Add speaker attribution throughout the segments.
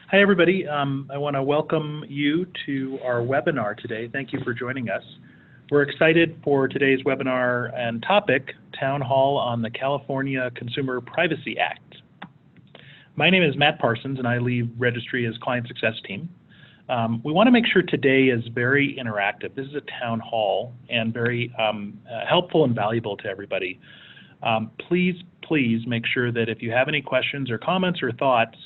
Speaker 1: Hi, everybody. I want to welcome you to our webinar today. Thank you for joining us. We're excited for today's webinar and topic, Town Hall on the California Consumer Privacy Act. My name is Matt Parsons, and I lead Registria's Client Success Team. We want to make sure today is very interactive. This is a town hall and very helpful and valuable to everybody. Please make sure that if you have any questions or comments or thoughts,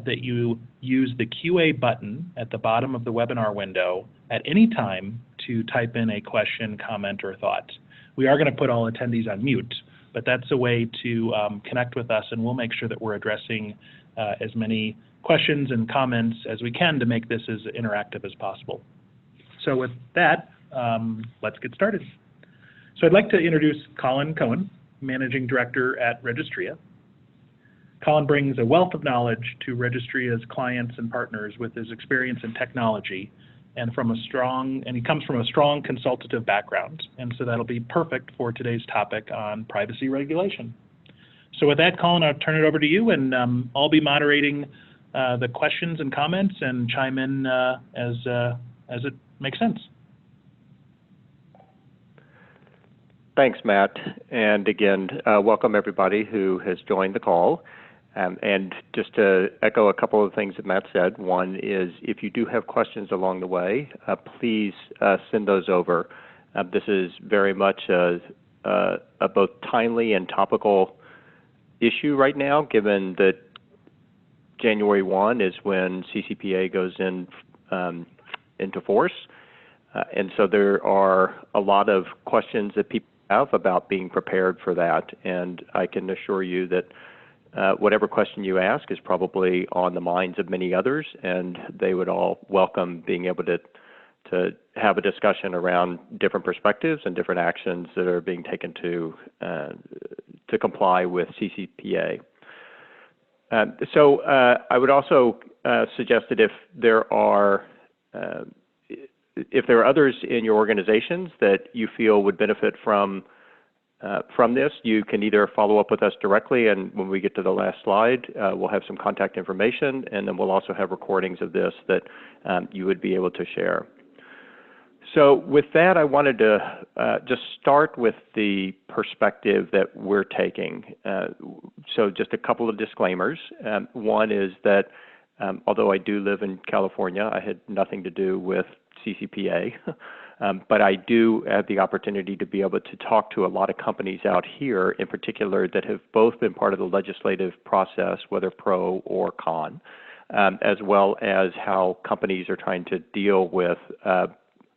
Speaker 1: that you use the QA button at the bottom of the webinar window at any time to type in a question, comment, or thought. We are going to put all attendees on mute, but that's a way to connect with us, and we'll make sure that we're addressing as many questions and comments as we can to make this as interactive as possible. So with that, let's get started. So I'd like to introduce Colin Cowan, Managing Director at Registria. Colin brings a wealth of knowledge to Registria's clients and partners with his experience in technology, and he comes from a strong consultative background, and so that'll be perfect for today's topic on privacy regulation. So with that, Colin, I'll turn it over to you, and I'll be moderating the questions and comments and chime in as it makes sense.
Speaker 2: Thanks, Matt, and again, welcome everybody who has joined the call. And just to echo a couple of things that Matt said, one is if you do have questions along the way, please send those over. This is very much a both timely and topical issue right now, given that January 1 is when CCPA goes into force. And so there are a lot of questions that people have about being prepared for that, and I can assure you that whatever question you ask is probably on the minds of many others, and they would all welcome being able to have a discussion around different perspectives and different actions that are being taken to comply with CCPA. So I would also suggest that if there are others in your organizations that you feel would benefit from this, you can either follow up with us directly, and when we get to the last slide, we'll have some contact information, and then we'll also have recordings of this that you would be able to share. So with that, I wanted to just start with the perspective that we're taking. So just a couple of disclaimers. One is that although I do live in California, I had nothing to do with CCPA. But I do have the opportunity to be able to talk to a lot of companies out here, in particular, that have both been part of the legislative process, whether pro or con, as well as how companies are trying to deal with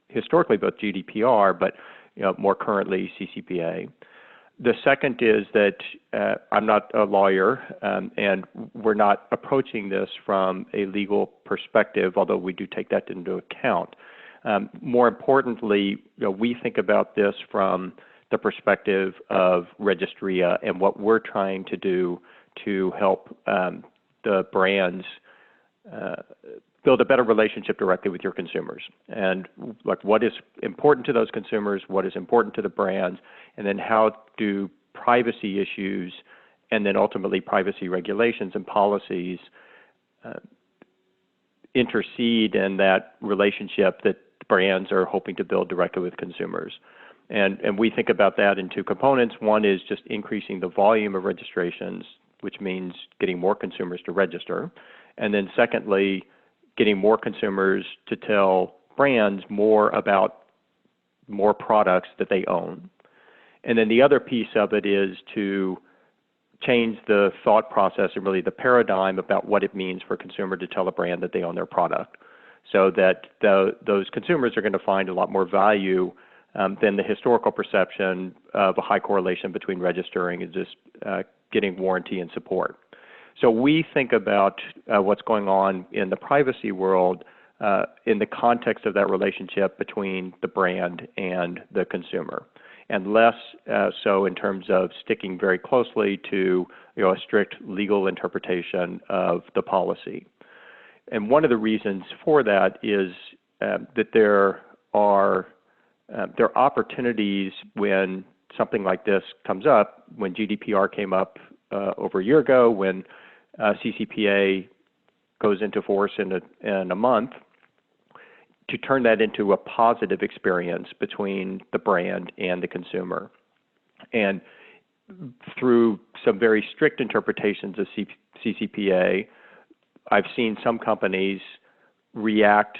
Speaker 2: historically both GDPR, but more currently CCPA. The second is that I'm not a lawyer, and we're not approaching this from a legal perspective, although we do take that into account. More importantly, we think about this from the perspective of Registria and what we're trying to do to help the brands build a better relationship directly with your consumers. And like what is important to those consumers, what is important to the brands, and then how do privacy issues and then ultimately privacy regulations and policies intercede in that relationship that brands are hoping to build directly with consumers. And we think about that in two components. One is just increasing the volume of registrations, which means getting more consumers to register. And then secondly, getting more consumers to tell brands more about more products that they own. And then the other piece of it is to change the thought process and really the paradigm about what it means for a consumer to tell a brand that they own their product, so that those consumers are going to find a lot more value than the historical perception of a high correlation between registering and just getting warranty and support. So we think about what's going on in the privacy world in the context of that relationship between the brand and the consumer, and less so in terms of sticking very closely to a strict legal interpretation of the policy. And one of the reasons for that is that there are opportunities when something like this comes up. When GDPR came up over a year ago, when CCPA goes into force in a month, to turn that into a positive experience between the brand and the consumer. And through some very strict interpretations of CCPA, I've seen some companies react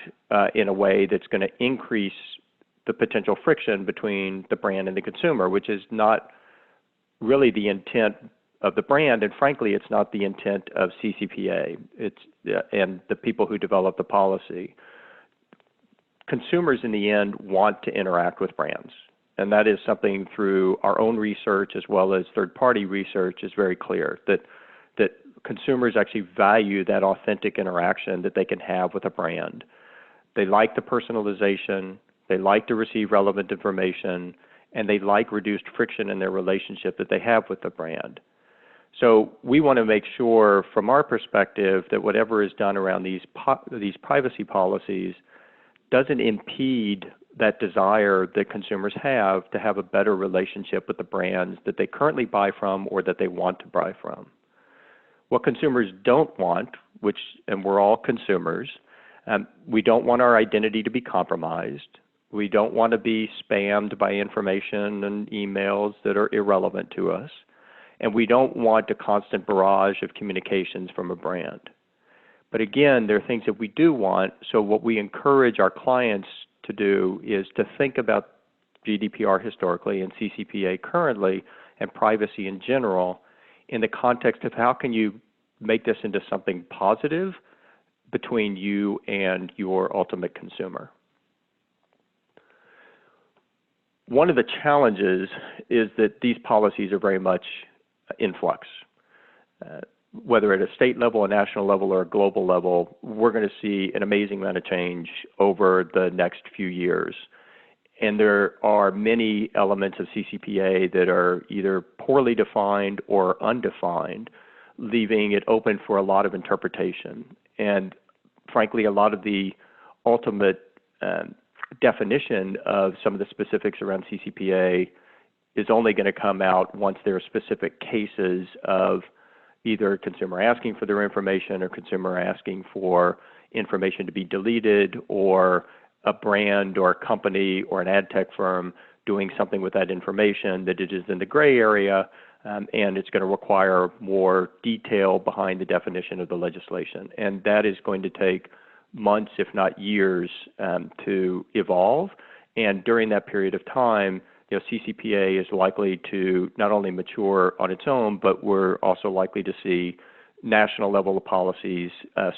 Speaker 2: in a way that's going to increase the potential friction between the brand and the consumer, which is not really the intent of the brand, and frankly, it's not the intent of CCPA and the people who develop the policy. Consumers in the end want to interact with brands, and that is something through our own research as well as third-party research is very clear, that consumers actually value that authentic interaction that they can have with a brand. They like the personalization, they like to receive relevant information, and they like reduced friction in their relationship that they have with the brand. So we want to make sure from our perspective that whatever is done around these privacy policies doesn't impede that desire that consumers have to have a better relationship with the brands that they currently buy from or that they want to buy from. What consumers don't want, and we're all consumers, we don't want our identity to be compromised. We don't want to be spammed by information and emails that are irrelevant to us. And we don't want a constant barrage of communications from a brand. But again, there are things that we do want, so what we encourage our clients to do is to think about GDPR historically and CCPA currently and privacy in general in the context of how can you make this into something positive between you and your ultimate consumer. One of the challenges is that these policies are very much in flux. Whether at a state level, a national level, or a global level, we're going to see an amazing amount of change over the next few years. And there are many elements of CCPA that are either poorly defined or undefined, leaving it open for a lot of interpretation. And frankly, a lot of the ultimate definition of some of the specifics around CCPA is only going to come out once there are specific cases of either a consumer asking for their information or consumer asking for information to be deleted, or a brand or a company or an ad tech firm doing something with that information that it is in the gray area, and it's going to require more detail behind the definition of the legislation. And that is going to take months, if not years, to evolve. And during that period of time, CCPA is likely to not only mature on its own, but we're also likely to see national level of policies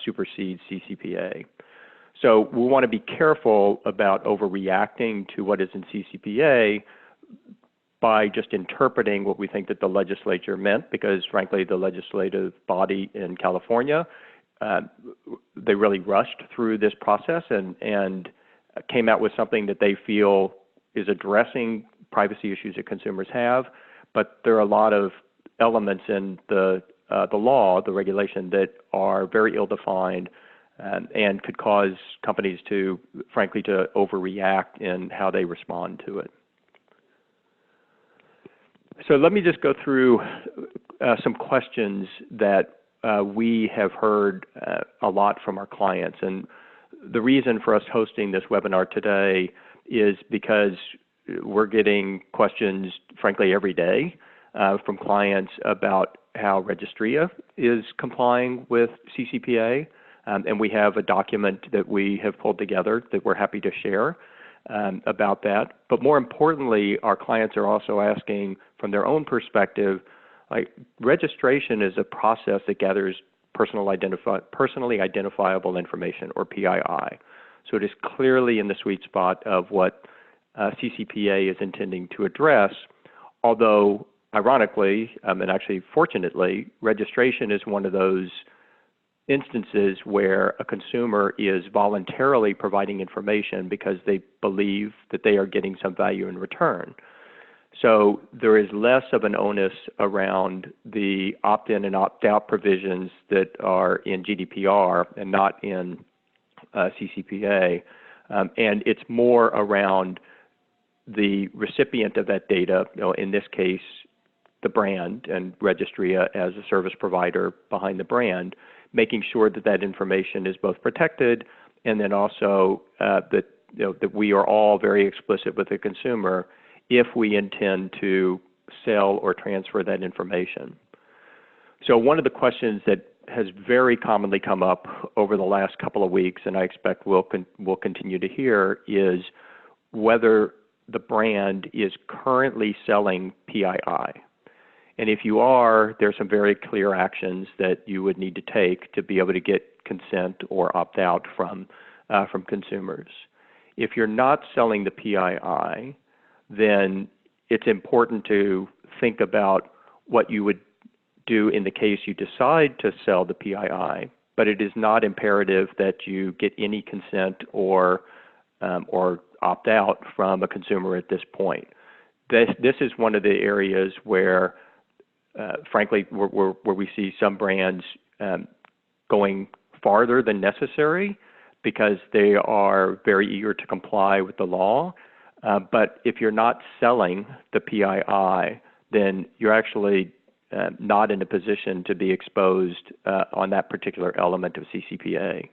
Speaker 2: supersede CCPA. So we want to be careful about overreacting to what is in CCPA by just interpreting what we think that the legislature meant, because frankly, the legislative body in California, they really rushed through this process and came out with something that they feel is addressing privacy issues that consumers have, but there are a lot of elements in the law, the regulation, that are very ill-defined and could cause companies to, frankly, to overreact in how they respond to it. So let me just go through some questions that we have heard a lot from our clients. And the reason for us hosting this webinar today is because we're getting questions, frankly, every day from clients about how Registria is complying with CCPA. And we have a document that we have pulled together that we're happy to share about that. But more importantly, our clients are also asking from their own perspective, like, registration is a process that gathers personally identifiable information, or PII. So it is clearly in the sweet spot of what CCPA is intending to address, although ironically, and actually fortunately, registration is one of those instances where a consumer is voluntarily providing information because they believe that they are getting some value in return. So there is less of an onus around the opt-in and opt-out provisions that are in GDPR and not in CCPA, and it's more around the recipient of that data, in this case, the brand and Registria as a service provider behind the brand, making sure that that information is both protected and then also that that we are all very explicit with the consumer if we intend to sell or transfer that information. So one of the questions that has very commonly come up over the last couple of weeks, and I expect we'll continue to hear, is whether the brand is currently selling PII. And if you are, there are some very clear actions that you would need to take to be able to get consent or opt out from consumers. If you're not selling the PII, then it's important to think about what you would do in the case you decide to sell the PII, but it is not imperative that you get any consent or opt out from a consumer at this point. This is one of the areas where, frankly, where we see some brands going farther than necessary because they are very eager to comply with the law. But if you're not selling the PII, then you're actually not in a position to be exposed on that particular element of CCPA.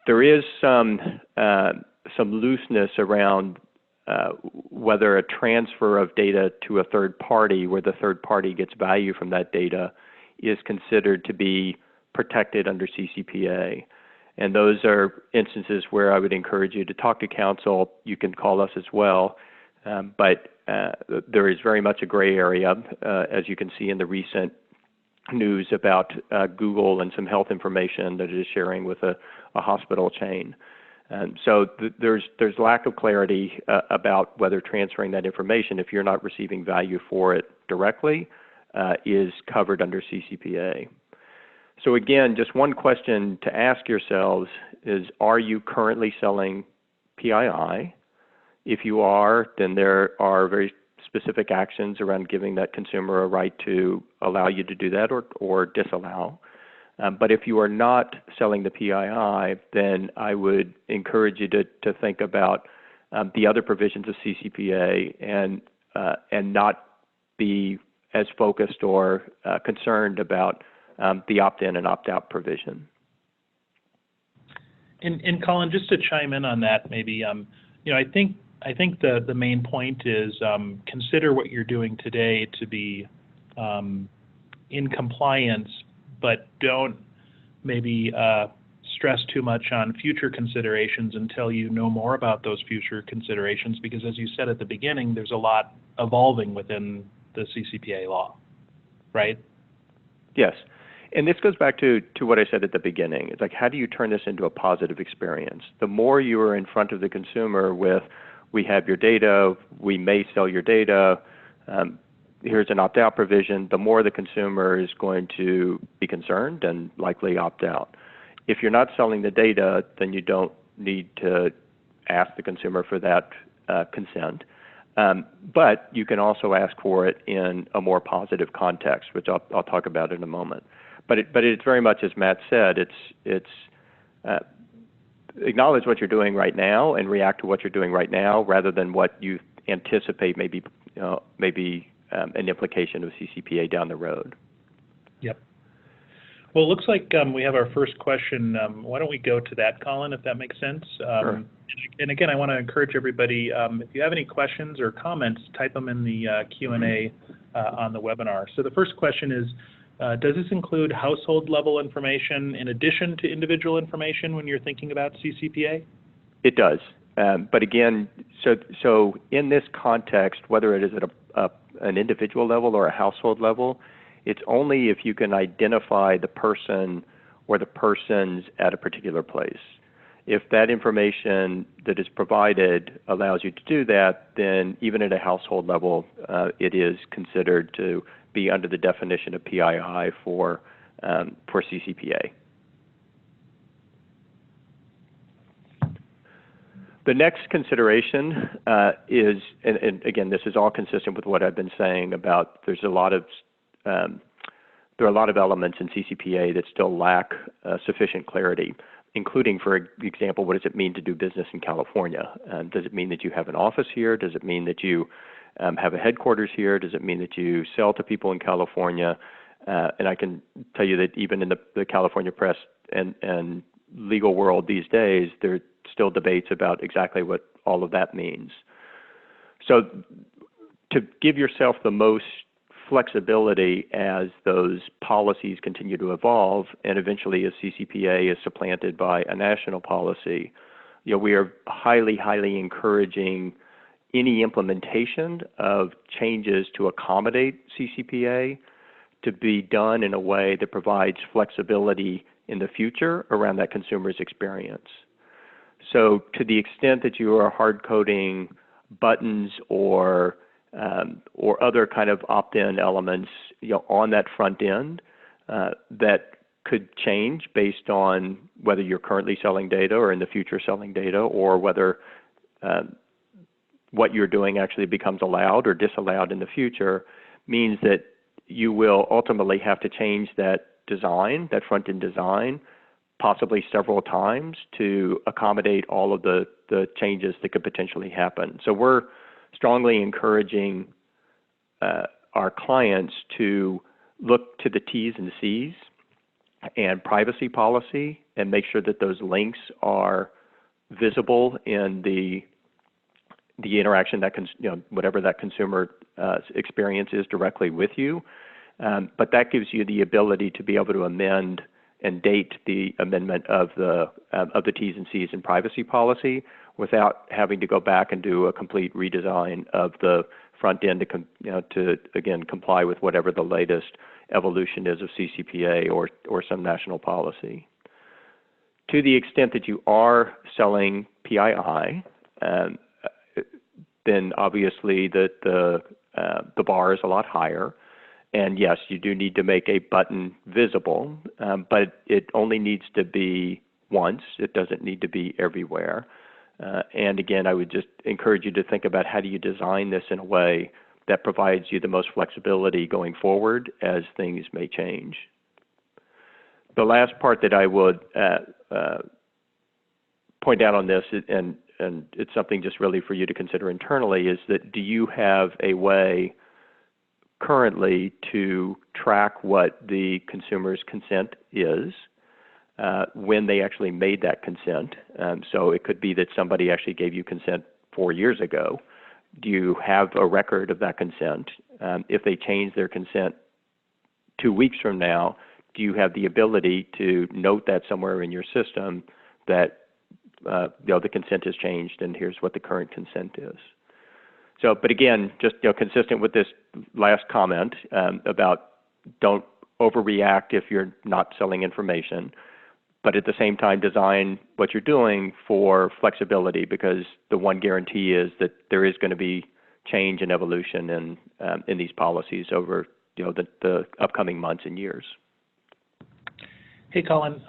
Speaker 2: There is some looseness around whether a transfer of data to a third party where the third party gets value from that data is considered to be protected under CCPA. And those are instances where I would encourage you to talk to counsel. You can call us as well. But there is very much a gray area, as you can see in the recent news about Google and some health information that it is sharing with a hospital chain. And so there's lack of clarity about whether transferring that information, if you're not receiving value for it directly, is covered under CCPA. So again, just one question to ask yourselves is, are you currently selling PII? If you are, then there are very specific actions around giving that consumer a right to allow you to do that or disallow. But if you are not selling the PII, then I would encourage you to think about the other provisions of CCPA and not be as focused or concerned about the opt-in and opt-out provision.
Speaker 1: And Colin, just to chime in on that, maybe I think the main point is consider what you're doing today to be in compliance, but don't maybe stress too much on future considerations until you know more about those future considerations, because as you said at the beginning, there's a lot evolving within the CCPA law, right?
Speaker 2: Yes. And this goes back to what I said at the beginning. It's like, how do you turn this into a positive experience? The more you are in front of the consumer with, we have your data, we may sell your data, here's an opt-out provision, the more the consumer is going to be concerned and likely opt out. If you're not selling the data, then you don't need to ask the consumer for that consent. But you can also ask for it in a more positive context, which I'll talk about in a moment. But it's very much, as Matt said, it's acknowledge what you're doing right now and react to what you're doing right now, rather than what you anticipate maybe an implication of CCPA down the road. Yep.
Speaker 1: Well, it looks like we have our first question. Why don't we go to that, Colin, if that makes sense?
Speaker 2: Sure.
Speaker 1: And again, I want to encourage everybody, if you have any questions or comments, type them in the Q&A on the webinar. So the first question is, does this include household level information in addition to individual information when you're thinking about CCPA?
Speaker 2: It does. But again, so in this context, whether it is at an individual level or a household level, it's only if you can identify the person or the persons at a particular place. If that information that is provided allows you to do that, then even at a household level, it is considered to be under the definition of PII for CCPA. The next consideration is, and again, this is all consistent with what I've been saying about there are a lot of elements in CCPA that still lack sufficient clarity, including, for example, what does it mean to do business in California? Does it mean that you have an office here? Does it mean that you have a headquarters here? Does it mean that you sell to people in California? And I can tell you that even in the California press and legal world these days, there are still debates about exactly what all of that means. So to give yourself the most flexibility as those policies continue to evolve and eventually as CCPA is supplanted by a national policy, we are highly, highly encouraging any implementation of changes to accommodate CCPA to be done in a way that provides flexibility in the future around that consumer's experience. So to the extent that you are hard coding buttons or other kind of opt-in elements, on that front end that could change based on whether you're currently selling data or in the future selling data, or whether what you're doing actually becomes allowed or disallowed in the future, means that you will ultimately have to change that design, that front-end design, possibly several times to accommodate all of the changes that could potentially happen. So we're strongly encouraging our clients to look to the T's and C's and privacy policy and make sure that those links are visible in the interaction that whatever that consumer experience is directly with you. But that gives you the ability to be able to amend and date the amendment of the T's and C's in privacy policy without having to go back and do a complete redesign of the front end to again comply with whatever the latest evolution is of CCPA or some national policy. To the extent that you are selling PII, then obviously the bar is a lot higher. And yes, you do need to make a button visible, but it only needs to be once. It doesn't need to be everywhere. And again, I would just encourage you to think about how do you design this in a way that provides you the most flexibility going forward as things may change. The last part that I would point out on this, and it's something just really for you to consider internally, is that do you have a way currently to track what the consumer's consent is when they actually made that consent? So it could be that somebody actually gave you consent 4 years ago. Do you have a record of that consent? If they change their consent 2 weeks from now, do you have the ability to note that somewhere in your system that the consent has changed and here's what the current consent is? So, but again, just consistent with this last comment about don't overreact if you're not selling information, but at the same time design what you're doing for flexibility, because the one guarantee is that there is going to be change and evolution in these policies over the upcoming months and years.
Speaker 1: Hey, Colin,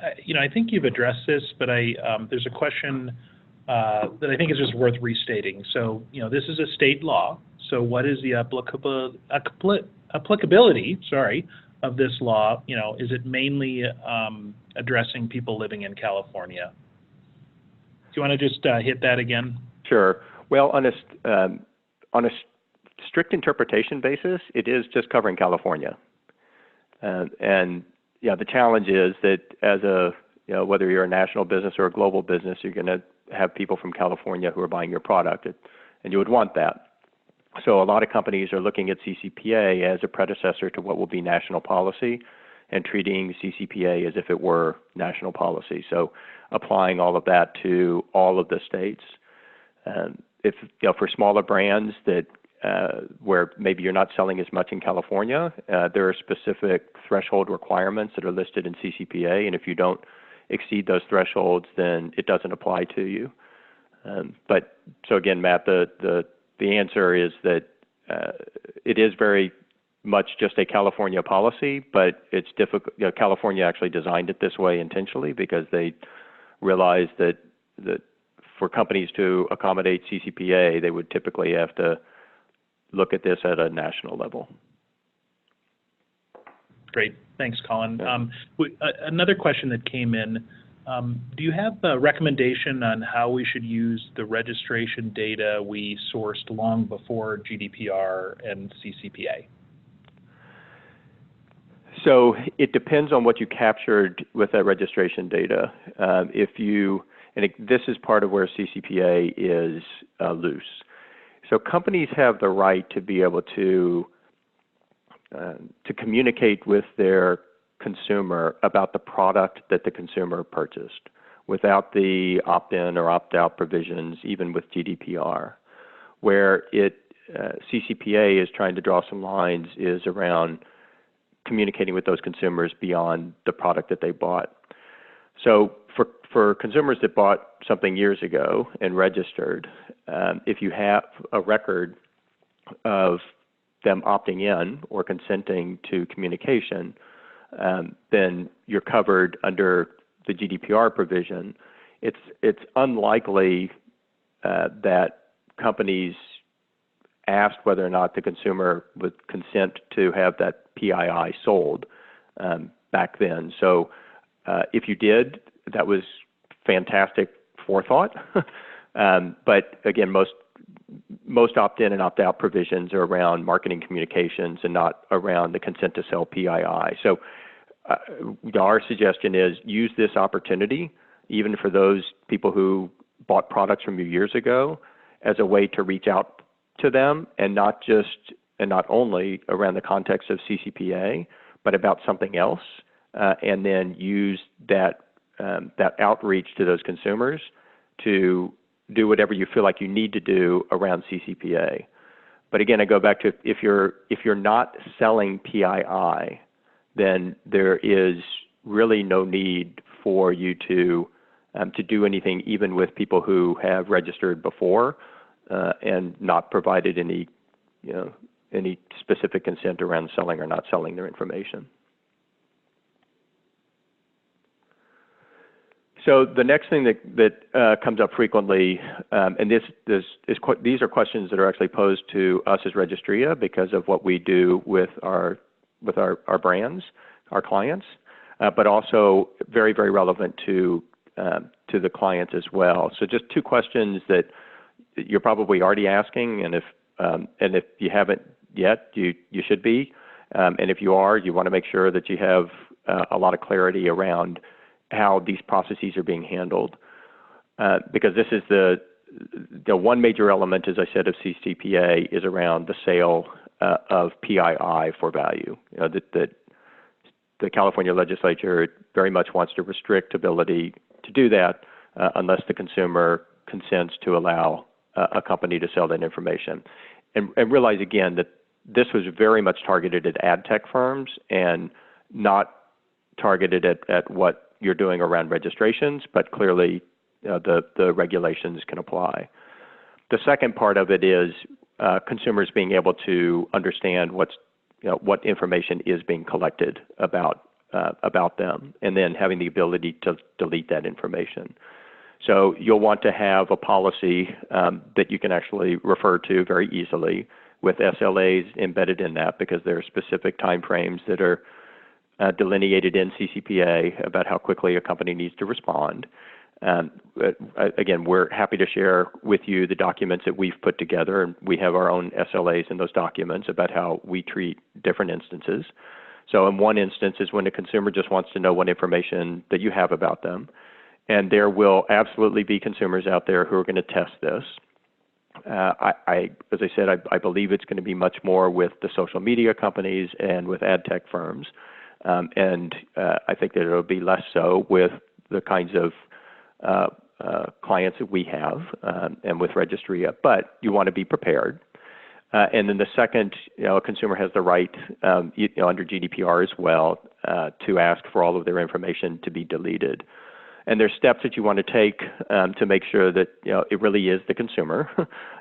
Speaker 1: I think you've addressed this, but there's a question that I think is just worth restating. So, this is a state law. So what is the applicability, of this law? Is it mainly addressing people living in California? Do you want to just hit that again?
Speaker 2: Sure. Well, on a strict interpretation basis, it is just covering California. And the challenge is that as whether you're a national business or a global business, you're going to have people from California who are buying your product, and you would want that. So a lot of companies are looking at CCPA as a predecessor to what will be national policy and treating CCPA as if it were national policy. So applying all of that to all of the states. If for smaller brands that where maybe you're not selling as much in California, there are specific threshold requirements that are listed in CCPA, and if you don't exceed those thresholds, then it doesn't apply to you. But so again, Matt, the answer is that it is very much just a California policy, but it's difficult. California actually designed it this way intentionally because they realized that for companies to accommodate CCPA, they would typically have to look at this at a national level.
Speaker 1: Great. Thanks, Colin. Another question that came in, do you have a recommendation on how we should use the registration data we sourced long before GDPR and CCPA?
Speaker 2: So it depends on what you captured with that registration data. This is part of where CCPA is loose. So companies have the right to be able to communicate with their consumer about the product that the consumer purchased without the opt-in or opt-out provisions, even with GDPR. Where CCPA is trying to draw some lines is around communicating with those consumers beyond the product that they bought. So for consumers that bought something years ago and registered, if you have a record of them opting in or consenting to communication, then you're covered under the GDPR provision. It's unlikely that companies asked whether or not the consumer would consent to have that PII sold back then. So if you did, that was fantastic forethought. But again, most opt-in and opt-out provisions are around marketing communications and not around the consent to sell PII. So our suggestion is use this opportunity, even for those people who bought products from you years ago, as a way to reach out to them, and not only around the context of CCPA, but about something else, and then use that outreach to those consumers to do whatever you feel like you need to do around CCPA. But again, I go back to if you're not selling PII, then there is really no need for you to do anything, even with people who have registered before and not provided any specific consent around selling or not selling their information. So the next thing that comes up frequently, and these are questions that are actually posed to us as Registria because of what we do with our brands, our clients, but also very, very relevant to the clients as well. So just two questions that you're probably already asking, and if you haven't yet, you should be, and if you are, you want to make sure that you have a lot of clarity around how these processes are being handled, because this is the one major element, as I said, of CCPA is around the sale of PII for value. That the California legislature very much wants to restrict ability to do that unless the consumer consents to allow a company to sell that information. And realize again that this was very much targeted at ad tech firms and not targeted at what you're doing around registrations, but clearly the regulations can apply. The second part of it is consumers being able to understand what information is being collected about them, and then having the ability to delete that information. So you'll want to have a policy that you can actually refer to very easily with SLAs embedded in that, because there are specific timeframes that are delineated in CCPA about how quickly a company needs to respond. Again, we're happy to share with you the documents that we've put together, and we have our own SLAs in those documents about how we treat different instances. So in one instance is when the consumer just wants to know what information that you have about them, and there will absolutely be consumers out there who are going to test this. As I said, I believe it's going to be much more with the social media companies and with ad tech firms. And I think that it'll be less so with the kinds of clients that we have and with Registria, but you want to be prepared. And then the second, a consumer has the right, under GDPR as well, to ask for all of their information to be deleted. And there's steps that you want to take to make sure that it really is the consumer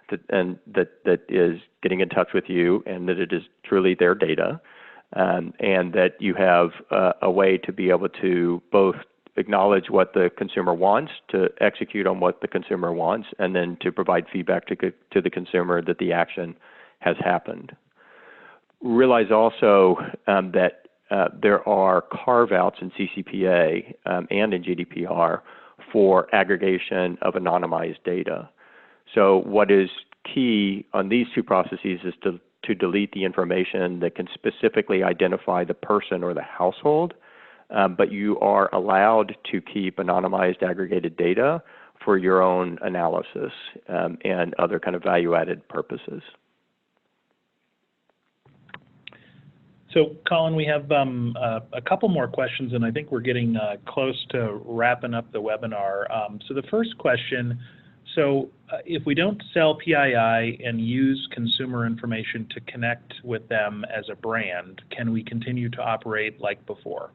Speaker 2: that is getting in touch with you, and that it is truly their data. And that you have a way to be able to both acknowledge what the consumer wants, to execute on what the consumer wants, and then to provide feedback to the consumer that the action has happened. Realize also that there are carve-outs in CCPA and in GDPR for aggregation of anonymized data. So what is key on these two processes is to delete the information that can specifically identify the person or the household, but you are allowed to keep anonymized aggregated data for your own analysis and other kind of value-added purposes.
Speaker 1: So, Colin, we have a couple more questions, and I think we're getting close to wrapping up the webinar. So the first question, if we don't sell PII and use consumer information to connect with them as a brand, can we continue to operate like before?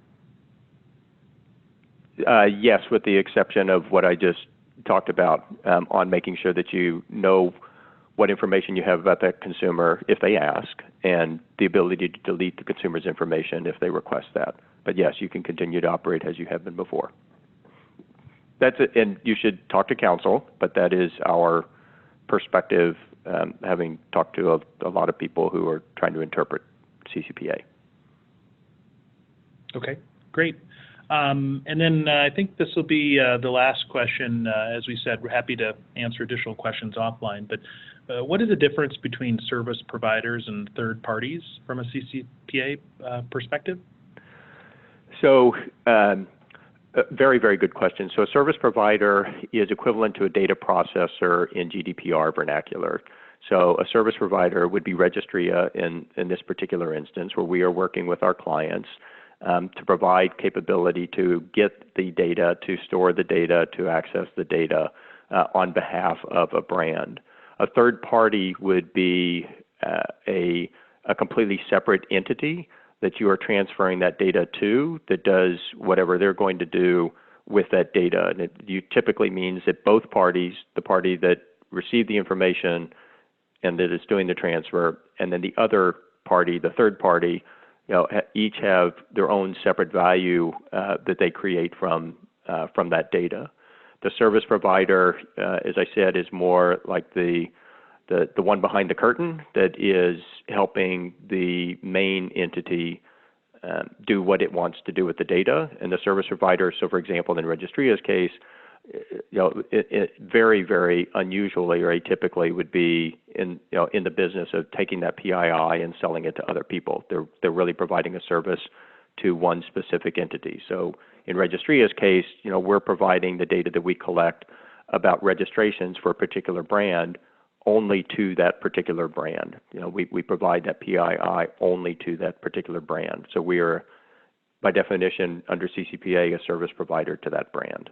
Speaker 2: Yes, with the exception of what I just talked about on making sure that you know what information you have about that consumer if they ask, and the ability to delete the consumer's information if they request that. But yes, you can continue to operate as you have been before. That's it, and you should talk to counsel, but that is our perspective, having talked to a lot of people who are trying to interpret CCPA.
Speaker 1: Okay, great. And then I think this will be the last question. As we said, we're happy to answer additional questions offline, but what is the difference between service providers and third parties from a CCPA perspective? So,
Speaker 2: very, very good question. So a service provider is equivalent to a data processor in GDPR vernacular. So a service provider would be Registria in this particular instance, where we are working with our clients to provide capability to get the data, to store the data, to access the data on behalf of a brand. A third party would be a completely separate entity that you are transferring that data to, that does whatever they're going to do with that data. And it typically means that both parties, the party that received the information and that is doing the transfer, and then the other party, the third party, each have their own separate value that they create from that data. The service provider, as I said, is more like the one behind the curtain that is helping the main entity do what it wants to do with the data. And the service provider, so for example, in Registria's case, it very, very unusually or atypically would be in the business of taking that PII and selling it to other people. They're really providing a service to one specific entity. So in Registria's case, we're providing the data that we collect about registrations for a particular brand only to that particular brand. We provide that PII only to that particular brand. So we are, by definition, under CCPA, a service provider to that brand.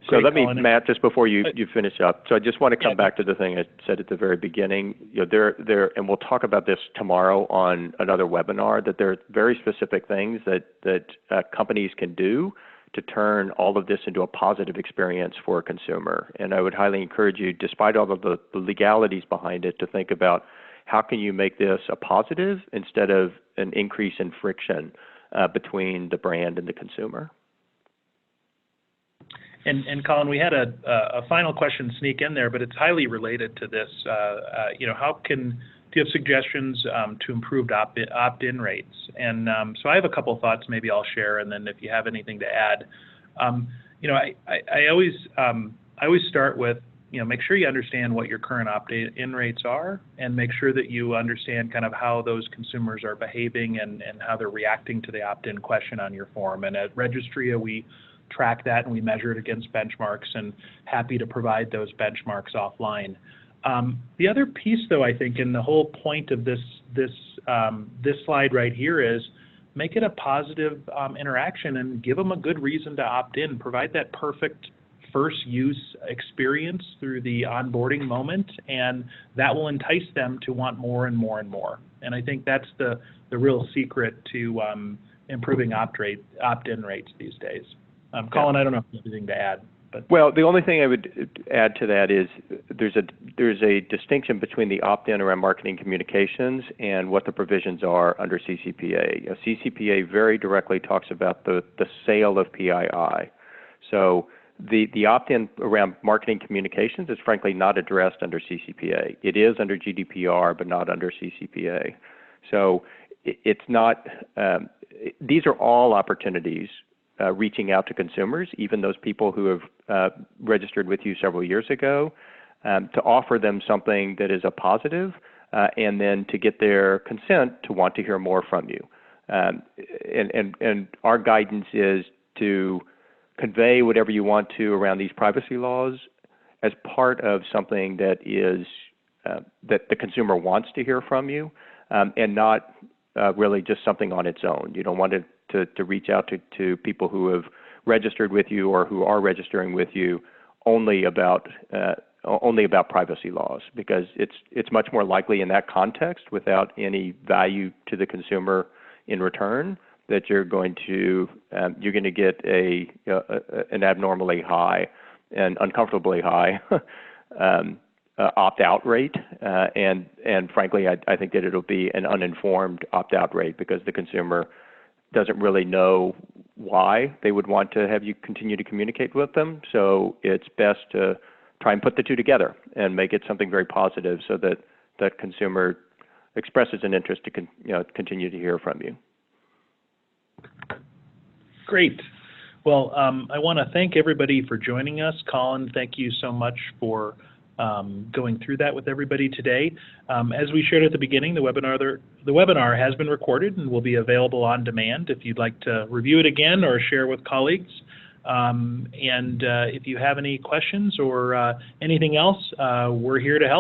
Speaker 2: So let me, Matt, just before you finish up, so I just want to come back to the thing I said at the very beginning. And we'll talk about this tomorrow on another webinar, that there are very specific things that companies can do to turn all of this into a positive experience for a consumer. And I would highly encourage you, despite all of the legalities behind it, to think about how can you make this a positive instead of an increase in friction between the brand and the consumer.
Speaker 1: And Colin, we had a final question sneak in there, but it's highly related to this. Do you have suggestions to improved opt-in rates? And so I have a couple of thoughts maybe I'll share, and then if you have anything to add. I always start with, make sure you understand what your current opt-in rates are, and make sure that you understand kind of how those consumers are behaving and how they're reacting to the opt-in question on your form. And at Registria, we track that and we measure it against benchmarks, and happy to provide those benchmarks offline. The other piece, though, I think, and the whole point of this slide right here is make it a positive interaction and give them a good reason to opt in. Provide that perfect first use experience through the onboarding moment, and that will entice them to want more and more and more. And I think that's the real secret to improving opt-in rates these days. Colin, I don't know if you have anything to add.
Speaker 2: Well, the only thing I would add to that is there's a distinction between the opt-in around marketing communications and what the provisions are under CCPA. CCPA very directly talks about the sale of PII. So the opt-in around marketing communications is frankly not addressed under CCPA. It is under GDPR, but not under CCPA. So it's not, these are all opportunities reaching out to consumers, even those people who have registered with you several years ago. to offer them something that is a positive, and then to get their consent to want to hear more from you. And our guidance is to convey whatever you want to around these privacy laws as part of something that is that the consumer wants to hear from you, and not really just something on its own. You don't want to reach out to people who have registered with you or who are registering with you only about privacy laws, because it's much more likely in that context, without any value to the consumer in return, that you're going to get an abnormally high and uncomfortably high opt-out rate, and frankly, I think that it'll be an uninformed opt-out rate, because the consumer doesn't really know why they would want to have you continue to communicate with them. So it's best to try and put the two together and make it something very positive, so that that consumer expresses an interest to continue to hear from you.
Speaker 1: Great. Well, I want to thank everybody for joining us. Colin, thank you so much for going through that with everybody today. As we shared at the beginning, the webinar has been recorded and will be available on demand if you'd like to review it again or share with colleagues. And if you have any questions or anything else, we're here to help.